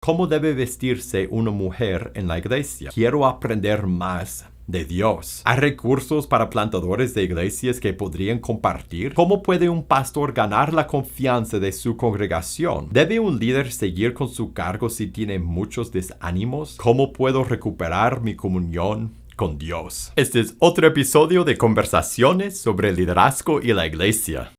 ¿Cómo debe vestirse una mujer en la iglesia? Quiero aprender más de Dios. ¿Hay recursos para plantadores de iglesias que podrían compartir? ¿Cómo puede un pastor ganar la confianza de su congregación? ¿Debe un líder seguir con su cargo si tiene muchos desánimos? ¿Cómo puedo recuperar mi comunión con Dios? Este es otro episodio de Conversaciones sobre Liderazgo y la Iglesia.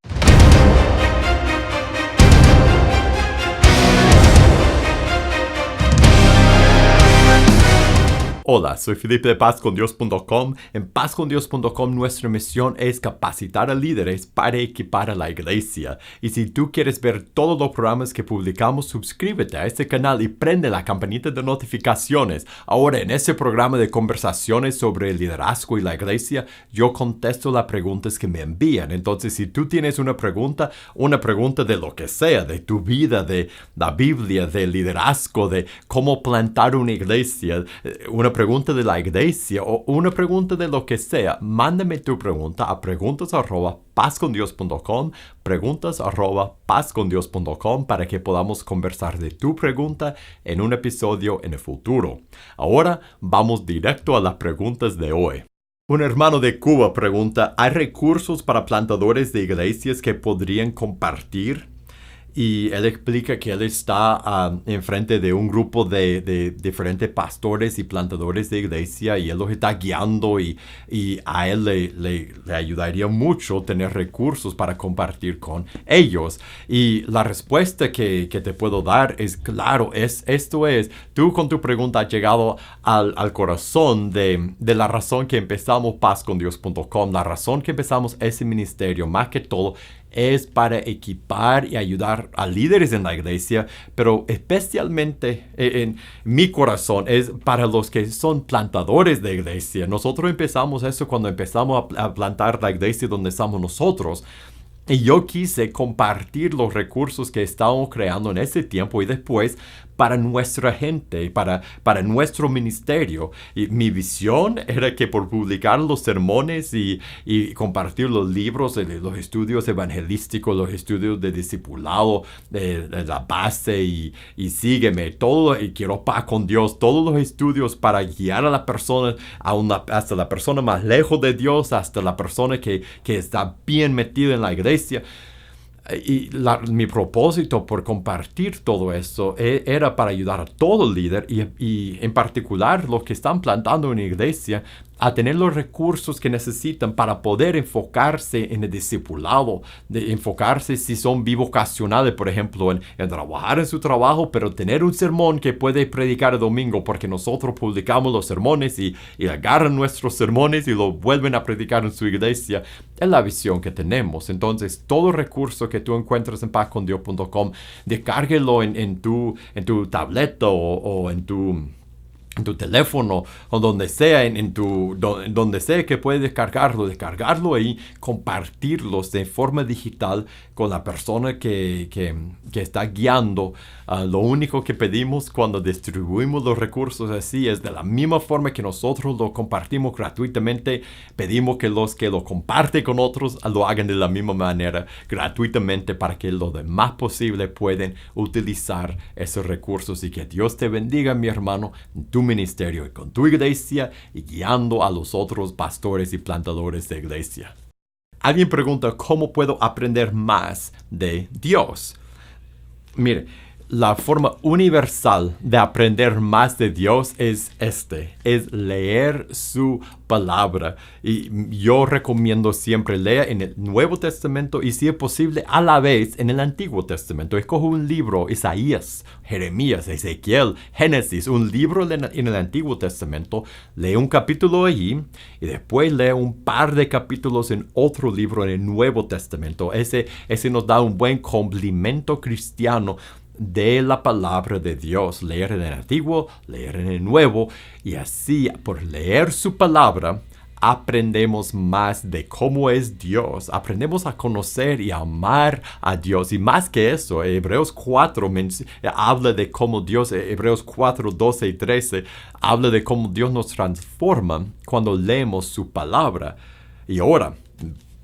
Hola, soy Felipe de PazConDios.com. En PazConDios.com nuestra misión es capacitar a líderes para equipar a la iglesia. Y si tú quieres ver todos los programas que publicamos, suscríbete a este canal y prende la campanita de notificaciones. Ahora, en este programa de conversaciones sobre el liderazgo y la iglesia, yo contesto las preguntas que me envían. Entonces, si tú tienes una pregunta de lo que sea, de tu vida, de la Biblia, de liderazgo, de cómo plantar una iglesia, una pregunta de la iglesia o una pregunta de lo que sea, mándame tu pregunta a preguntas@pazcondios.com, preguntas@pazcondios.com para que podamos conversar de tu pregunta en un episodio en el futuro. Ahora vamos directo a las preguntas de hoy. Un hermano de Cuba pregunta, ¿hay recursos para plantadores de iglesias que podrían compartir? Y él explica que él está enfrente de un grupo de diferentes pastores y plantadores de iglesia y él los está guiando y a él le ayudaría mucho tener recursos para compartir con ellos. Y la respuesta que te puedo dar es, claro, tú con tu pregunta has llegado al corazón de la razón que empezamos PazConDios.com, la razón que empezamos ese ministerio, más que todo, es para equipar y ayudar a líderes en la iglesia, pero especialmente en mi corazón es para los que son plantadores de iglesia. Nosotros empezamos eso cuando empezamos a plantar la iglesia donde estamos nosotros. Y yo quise compartir los recursos que estábamos creando en ese tiempo y después para nuestra gente, para nuestro ministerio. Y mi visión era que por publicar los sermones y compartir los libros, los estudios evangelísticos, los estudios de discipulado, de la base y sígueme, todo, y quiero paz con Dios, todos los estudios para guiar a la persona, hasta la persona más lejos de Dios, hasta la persona que está bien metida en la iglesia. Y mi propósito por compartir todo eso era para ayudar a todo líder y en particular los que están plantando una iglesia a tener los recursos que necesitan para poder enfocarse en el discipulado, de enfocarse si son bivocacionales, por ejemplo, en trabajar en su trabajo, pero tener un sermón que puede predicar el domingo, porque nosotros publicamos los sermones y agarran nuestros sermones y lo vuelven a predicar en su iglesia. Es la visión que tenemos. Entonces, todo recurso que tú encuentres en PazConDios.com, descárguelo en tu tableta o en tu teléfono o donde sea, donde sea que puedes descargarlo y compartirlos de forma digital con la persona que está guiando. Lo único que pedimos cuando distribuimos los recursos así es de la misma forma que nosotros lo compartimos gratuitamente, pedimos que los que lo comparten con otros lo hagan de la misma manera gratuitamente para que lo demás posible pueden utilizar esos recursos. Y que Dios te bendiga, mi hermano, en tu ministerio y con tu iglesia y guiando a los otros pastores y plantadores de iglesia. Alguien pregunta, ¿cómo puedo aprender más de Dios? Mire, la forma universal de aprender más de Dios es leer su palabra. Y yo recomiendo siempre leer en el Nuevo Testamento y si es posible a la vez en el Antiguo Testamento. Escoge un libro, Isaías, Jeremías, Ezequiel, Génesis, un libro en el Antiguo Testamento, lee un capítulo allí y después lee un par de capítulos en otro libro en el Nuevo Testamento. Ese nos da un buen complemento cristiano de la palabra de Dios, leer en el Antiguo, leer en el Nuevo, y así por leer su palabra aprendemos más de cómo es Dios, aprendemos a conocer y amar a Dios. Y más que eso, Hebreos 4 habla de cómo Dios, Hebreos 4, 12 y 13, habla de cómo Dios nos transforma cuando leemos su palabra. Y ahora,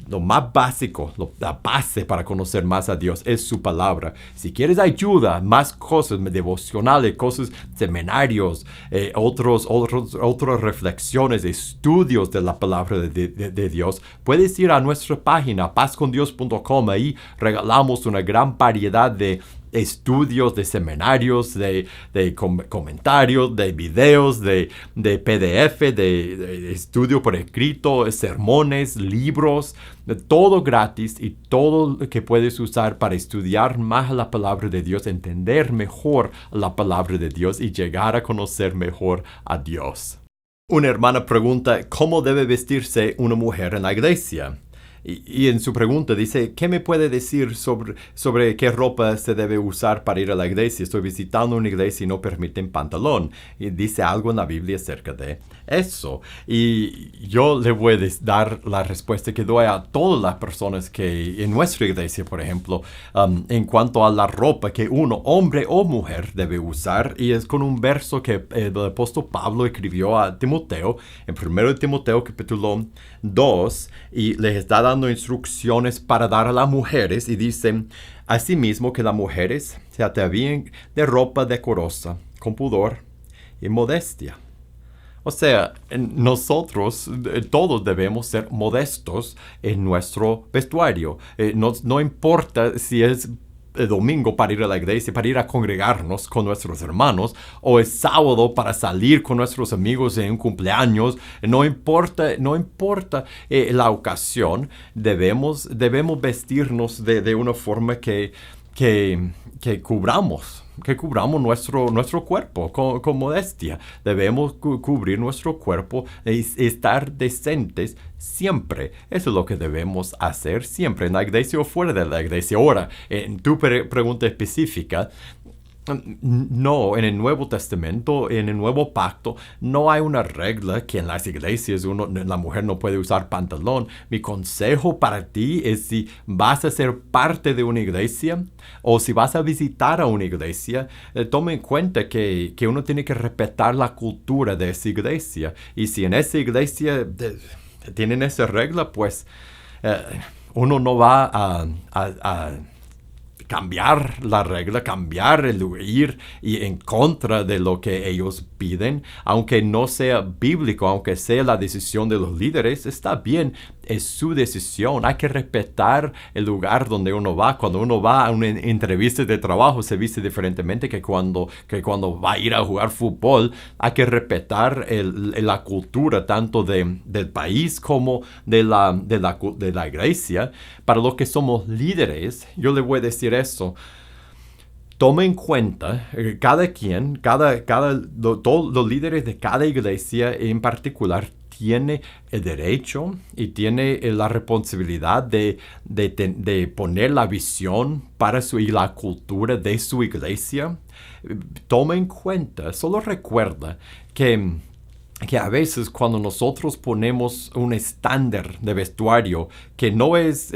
lo más básico, la base para conocer más a Dios es su palabra. Si quieres ayuda, más cosas devocionales, cosas, seminarios, otras reflexiones, estudios de la palabra de Dios, puedes ir a nuestra página pazcondios.com. Ahí regalamos una gran variedad de estudios, de seminarios, de comentarios, de videos, de PDF, de estudio por escrito, sermones, libros, todo gratis y todo lo que puedes usar para estudiar más la palabra de Dios, entender mejor la palabra de Dios y llegar a conocer mejor a Dios. Una hermana pregunta, ¿cómo debe vestirse una mujer en la iglesia? Y en su pregunta dice, ¿qué me puede decir sobre qué ropa se debe usar para ir a la iglesia? Estoy visitando una iglesia y no permiten pantalón. Y dice algo en la Biblia acerca de eso. Y yo le voy a dar la respuesta que doy a todas las personas que en nuestra iglesia, por ejemplo, en cuanto a la ropa que uno, hombre o mujer, debe usar. Y es con un verso que el apóstol Pablo escribió a Timoteo, en 1 Timoteo capítulo 2, y les está dando instrucciones para dar a las mujeres, y dicen, asimismo que las mujeres se atavíen de ropa decorosa, con pudor y modestia. O sea, nosotros todos debemos ser modestos en nuestro vestuario. No importa si es el domingo para ir a la iglesia, para ir a congregarnos con nuestros hermanos, o el sábado para salir con nuestros amigos en un cumpleaños. No importa la ocasión, debemos vestirnos de una forma que cubramos nuestro cuerpo con modestia. Debemos cubrir nuestro cuerpo y estar decentes siempre. Eso es lo que debemos hacer siempre, en la iglesia o fuera de la iglesia. Ahora, en tu pregunta específica, no, en el Nuevo Testamento, en el Nuevo Pacto, no hay una regla que en las iglesias la mujer no puede usar pantalón. Mi consejo para ti es, si vas a ser parte de una iglesia o si vas a visitar a una iglesia, toma en cuenta que uno tiene que respetar la cultura de esa iglesia. Y si en esa iglesia tienen esa regla, pues uno no va a cambiar la regla, cambiar el ir y en contra de lo que ellos piden, aunque no sea bíblico, aunque sea la decisión de los líderes, está bien, es su decisión. Hay que respetar el lugar donde uno va. Cuando uno va a una entrevista de trabajo se viste diferentemente que cuando va a ir a jugar fútbol. Hay que respetar la cultura tanto del país como de la iglesia. Para los que somos líderes, yo le voy a decir eso. Toma en cuenta, todos los líderes de cada iglesia en particular tiene el derecho y tiene la responsabilidad de poner la visión y la cultura de su iglesia. Toma en cuenta, solo recuerda que a veces cuando nosotros ponemos un estándar de vestuario que no es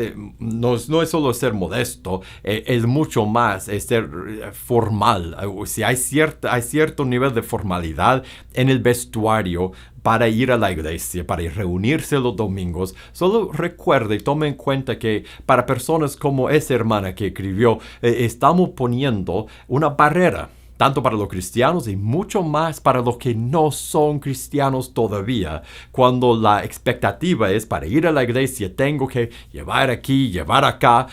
solo ser modesto, es mucho más, es ser formal. Si hay cierto nivel de formalidad en el vestuario para ir a la iglesia, para reunirse los domingos, solo recuerde y tome en cuenta que para personas como esa hermana que escribió, estamos poniendo una barrera, tanto para los cristianos y mucho más para los que no son cristianos todavía. Cuando la expectativa es, para ir a la iglesia tengo que llevar aquí, llevar acá,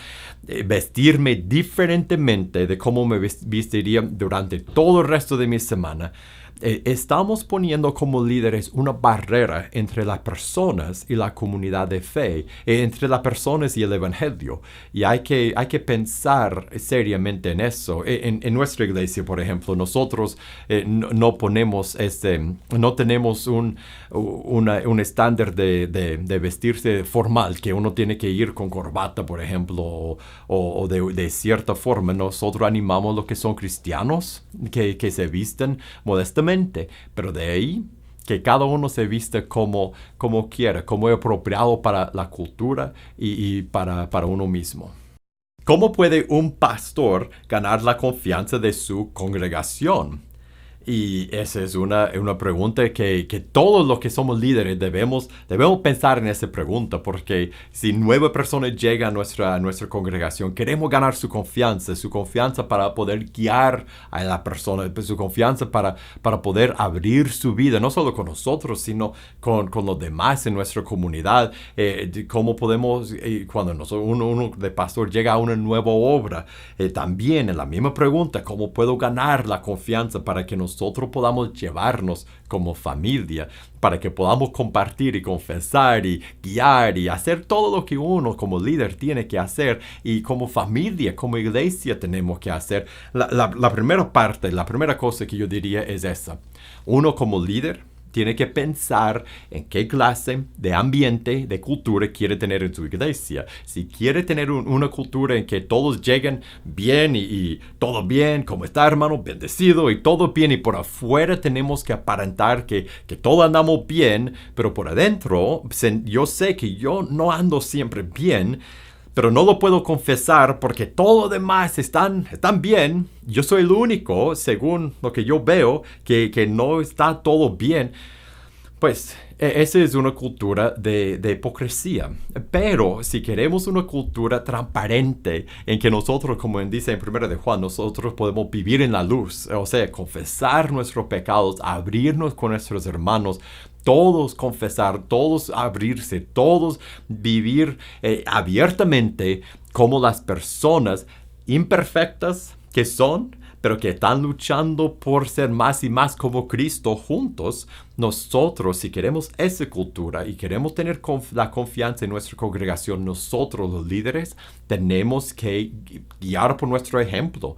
vestirme diferentemente de cómo me vestiría durante todo el resto de mi semana. Estamos poniendo como líderes una barrera entre las personas y la comunidad de fe, entre las personas y el evangelio. Y hay que pensar seriamente en eso. En nuestra iglesia, por ejemplo, nosotros no tenemos un estándar de vestirse formal, que uno tiene que ir con corbata, por ejemplo, o de cierta forma. Nosotros animamos a los que son cristianos que se visten modestamente. Pero de ahí, que cada uno se viste como quiera, como es apropiado para la cultura y para uno mismo. ¿Cómo puede un pastor ganar la confianza de su congregación? Y esa es una pregunta que todos los que somos líderes debemos pensar en esa pregunta, porque si 9 personas llegan a nuestra congregación, queremos ganar su confianza para poder guiar a la persona, su confianza para poder abrir su vida, no solo con nosotros, sino con los demás en nuestra comunidad. Cómo podemos, cuando uno de pastor llega a una nueva obra, también en la misma pregunta, ¿cómo puedo ganar la confianza para que nosotros podamos llevarnos como familia, para que podamos compartir y confesar y guiar y hacer todo lo que uno como líder tiene que hacer y como familia, como iglesia tenemos que hacer? La primera parte, la primera cosa que yo diría es esa. Uno como líder tiene que pensar en qué clase de ambiente, de cultura quiere tener en su iglesia. Si quiere tener una cultura en que todos lleguen bien y todo bien, como está, hermano, bendecido y todo bien, y por afuera tenemos que aparentar que todo andamos bien, pero por adentro yo sé que yo no ando siempre bien, pero no lo puedo confesar porque todos los demás están bien. Yo soy el único, según lo que yo veo, que no está todo bien. Pues esa es una cultura de hipocresía. Pero si queremos una cultura transparente en que nosotros, como dice en 1 de Juan, nosotros podemos vivir en la luz, o sea, confesar nuestros pecados, abrirnos con nuestros hermanos, todos confesar, todos abrirse, todos vivir abiertamente como las personas imperfectas que son, pero que están luchando por ser más y más como Cristo juntos. Nosotros, si queremos esa cultura y queremos tener la confianza en nuestra congregación, nosotros los líderes tenemos que guiar por nuestro ejemplo.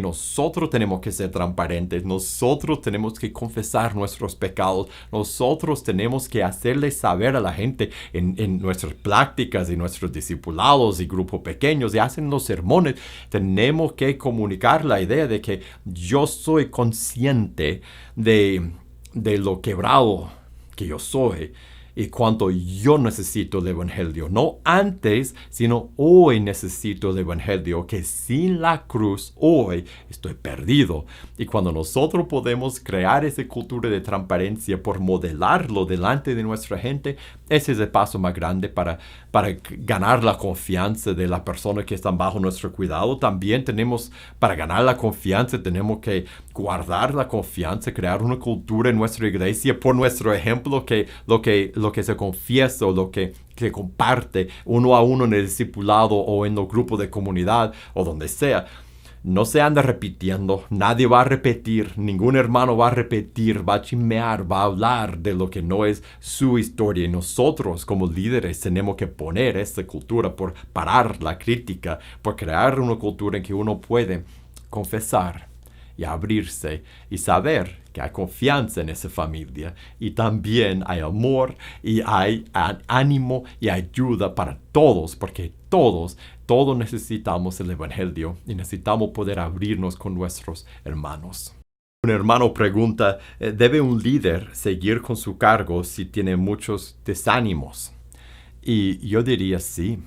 Nosotros tenemos que ser transparentes. Nosotros tenemos que confesar nuestros pecados. Nosotros tenemos que hacerle saber a la gente en nuestras prácticas y nuestros discipulados y grupos pequeños y hacen los sermones. Tenemos que comunicar la idea de que yo soy consciente de lo quebrado que yo soy y cuánto yo necesito el Evangelio. No antes, sino hoy necesito el Evangelio, que sin la cruz hoy estoy perdido. Y cuando nosotros podemos crear esa cultura de transparencia por modelarlo delante de nuestra gente, ese es el paso más grande para ganar la confianza de las personas que están bajo nuestro cuidado. También para ganar la confianza, tenemos que guardar la confianza, crear una cultura en nuestra iglesia por nuestro ejemplo, que lo que se confiesa o lo que se comparte uno a uno en el discipulado o en los grupos de comunidad o donde sea, no se anda repitiendo. Nadie va a repetir, ningún hermano va a repetir, va a chismear, va a hablar de lo que no es su historia. Y nosotros como líderes tenemos que poner esta cultura por parar la crítica, por crear una cultura en que uno puede confesar y abrirse y saber que hay confianza en esa familia y también hay amor y hay ánimo y ayuda para todos, porque todos necesitamos el Evangelio y necesitamos poder abrirnos con nuestros hermanos. Un hermano pregunta, ¿debe un líder seguir con su cargo si tiene muchos desánimos? Y yo diría sí.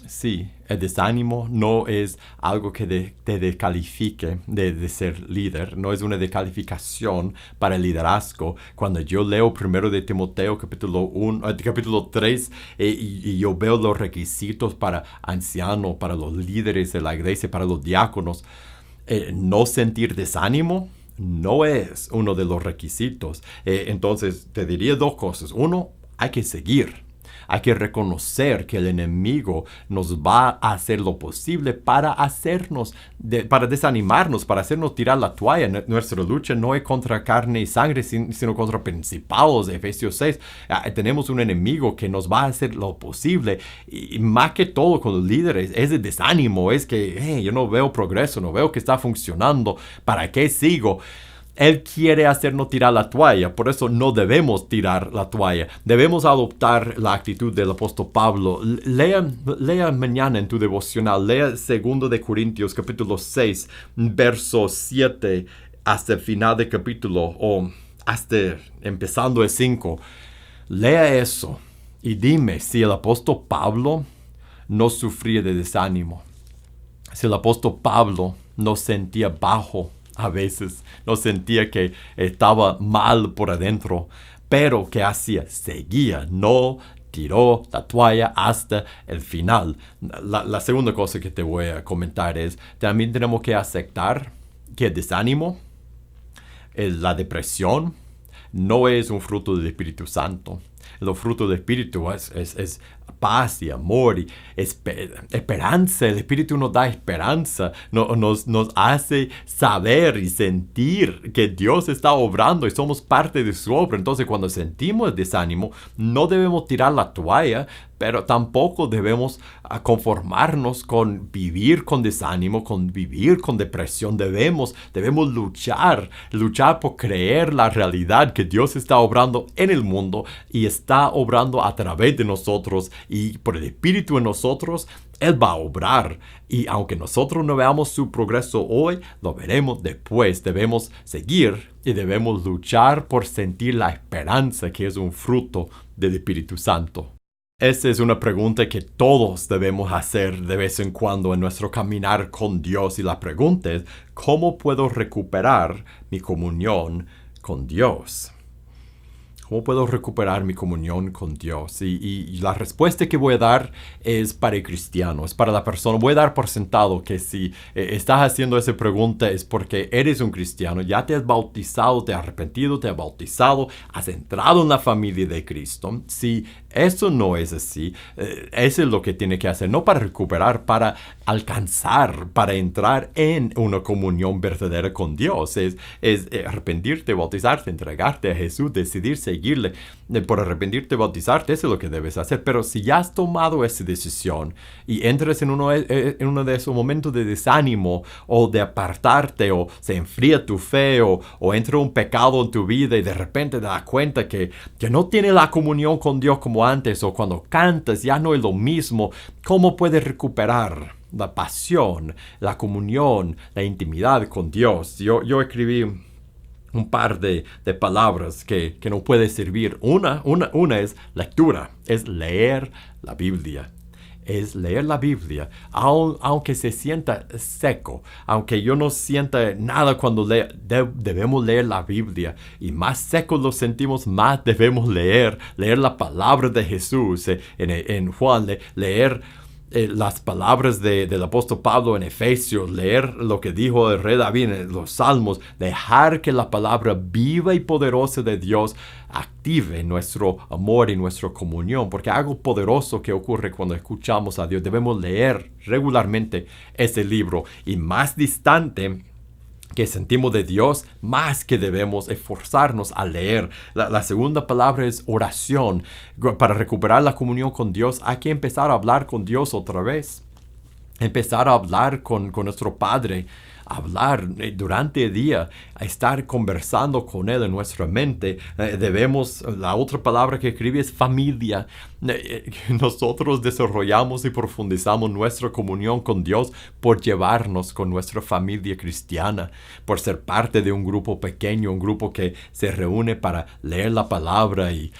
Sí, el desánimo no es algo que te descalifique de ser líder, no es una descalificación para el liderazgo. Cuando yo leo primero de Timoteo capítulo 3 y yo veo los requisitos para ancianos, para los líderes de la iglesia, para los diáconos, no sentir desánimo no es uno de los requisitos. Entonces te diría 2 cosas. Uno, hay que seguir. Hay que reconocer que el enemigo nos va a hacer lo posible para para desanimarnos, para hacernos tirar la toalla. Nuestra lucha no es contra carne y sangre, sino contra principados, de Efesios 6. Tenemos un enemigo que nos va a hacer lo posible. Y más que todo con los líderes, es el desánimo, es que yo no veo progreso, no veo que está funcionando, ¿para qué sigo? Él quiere hacernos tirar la toalla, por eso no debemos tirar la toalla. Debemos adoptar la actitud del apóstol Pablo. Lea mañana en tu devocional, lea 2 de Corintios capítulo 6, verso 7 hasta el final del capítulo o hasta empezando el 5. Lea eso y dime si el apóstol Pablo no sufría de desánimo. Si el apóstol Pablo no sentía bajo a veces. No sentía que estaba mal por adentro. Pero ¿qué hacía? Seguía, no tiró la toalla hasta el final. La segunda cosa que te voy a comentar es, también tenemos que aceptar que el desánimo, la depresión, no es un fruto del Espíritu Santo. Los frutos del Espíritu es paz y amor y esperanza. El Espíritu nos da esperanza, nos hace saber y sentir que Dios está obrando y somos parte de su obra. Entonces, cuando sentimos desánimo, no debemos tirar la toalla, pero tampoco debemos conformarnos con vivir con desánimo, con vivir con depresión. Debemos luchar por creer la realidad que Dios está obrando en el mundo y está obrando a través de nosotros, y por el Espíritu en nosotros, Él va a obrar. Y aunque nosotros no veamos su progreso hoy, lo veremos después. Debemos seguir y debemos luchar por sentir la esperanza que es un fruto del Espíritu Santo. Esa es una pregunta que todos debemos hacer de vez en cuando en nuestro caminar con Dios. Y la pregunta es, ¿cómo puedo recuperar mi comunión con Dios? ¿Cómo puedo recuperar mi comunión con Dios? Y la respuesta que voy a dar es para el cristiano, es para la persona. Voy a dar por sentado que si estás haciendo esa pregunta es porque eres un cristiano, ya te has bautizado, te has arrepentido, te has bautizado, has entrado en la familia de Cristo. Si eso no es así, eso es lo que tiene que hacer, no para recuperar, para alcanzar, para entrar en una comunión verdadera con Dios. Es arrepentirte, bautizarte, entregarte a Jesús, decidir seguirle. Por arrepentirte, bautizarte, eso es lo que debes hacer. Pero si ya has tomado esa decisión y entras en uno de esos momentos de desánimo o de apartarte, o se enfría tu fe, o entra un pecado en tu vida y de repente te das cuenta que no tienes la comunión con Dios como antes, o cuando cantas ya no es lo mismo, ¿cómo puedes recuperar la pasión, la comunión, la intimidad con Dios? Yo escribí un par de palabras que nos puede servir. Una es lectura, es leer la Biblia. Es leer la Biblia, aunque se sienta seco, aunque yo no sienta nada cuando debemos leer la Biblia. Y más seco lo sentimos, más debemos leer la palabra de Jesús. En Juan, leer las palabras del apóstol Pablo en Efesios, leer lo que dijo el rey David en los Salmos, dejar que la palabra viva y poderosa de Dios active nuestro amor y nuestra comunión, porque algo poderoso que ocurre cuando escuchamos a Dios. Debemos leer regularmente ese libro, y más distante que sentimos de Dios, más que debemos esforzarnos a leer. La segunda palabra es oración. Para recuperar la comunión con Dios hay que empezar a hablar con Dios otra vez. Empezar a hablar con nuestro Padre. Hablar durante el día, a estar conversando con Él en nuestra mente. La otra palabra que escribe es familia. Nosotros desarrollamos y profundizamos nuestra comunión con Dios por llevarnos con nuestra familia cristiana, por ser parte de un grupo pequeño, un grupo que se reúne para leer la palabra y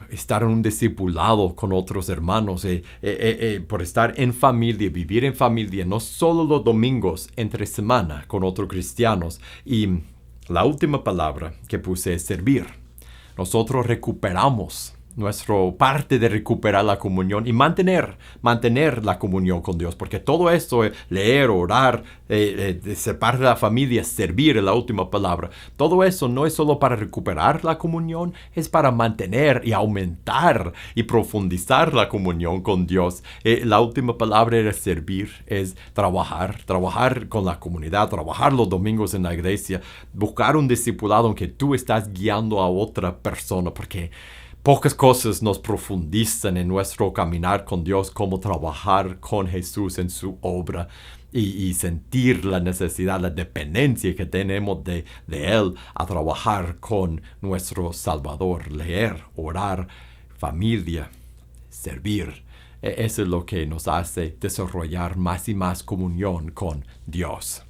estar en un discipulado con otros hermanos, por estar en familia, vivir en familia, no solo los domingos entre semana con otros cristianos. Y la última palabra que puse es servir. Nosotros recuperamos nuestra parte de recuperar la comunión y mantener la comunión con Dios, porque todo esto, leer, orar, ser parte de la familia, servir, es la última palabra. Todo eso no es solo para recuperar la comunión, es para mantener y aumentar y profundizar la comunión con Dios. La última palabra era servir, es trabajar con la comunidad, trabajar los domingos en la iglesia, buscar un discipulado en que tú estás guiando a otra persona, porque pocas cosas nos profundizan en nuestro caminar con Dios como trabajar con Jesús en su obra y sentir la necesidad, la dependencia que tenemos de Él a trabajar con nuestro Salvador. Leer, orar, familia, servir. Eso es lo que nos hace desarrollar más y más comunión con Dios.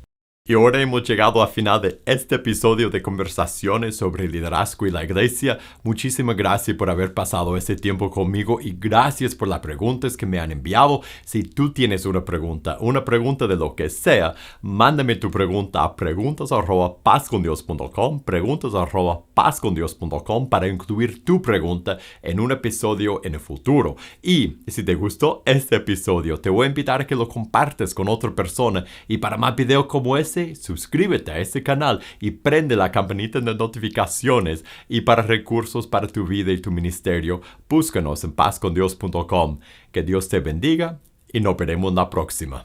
Y ahora hemos llegado al final de este episodio de conversaciones sobre liderazgo y la iglesia. Muchísimas gracias por haber pasado este tiempo conmigo y gracias por las preguntas que me han enviado. Si tú tienes una pregunta de lo que sea, mándame tu pregunta a preguntas@pazcondios.com, preguntas@pazcondios.com para incluir tu pregunta en un episodio en el futuro. Y si te gustó este episodio, te voy a invitar a que lo compartas con otra persona. Y para más videos como ese, suscríbete a este canal y prende la campanita de notificaciones. Y para recursos para tu vida y tu ministerio, búscanos en pazcondios.com. Que Dios te bendiga y nos veremos la próxima.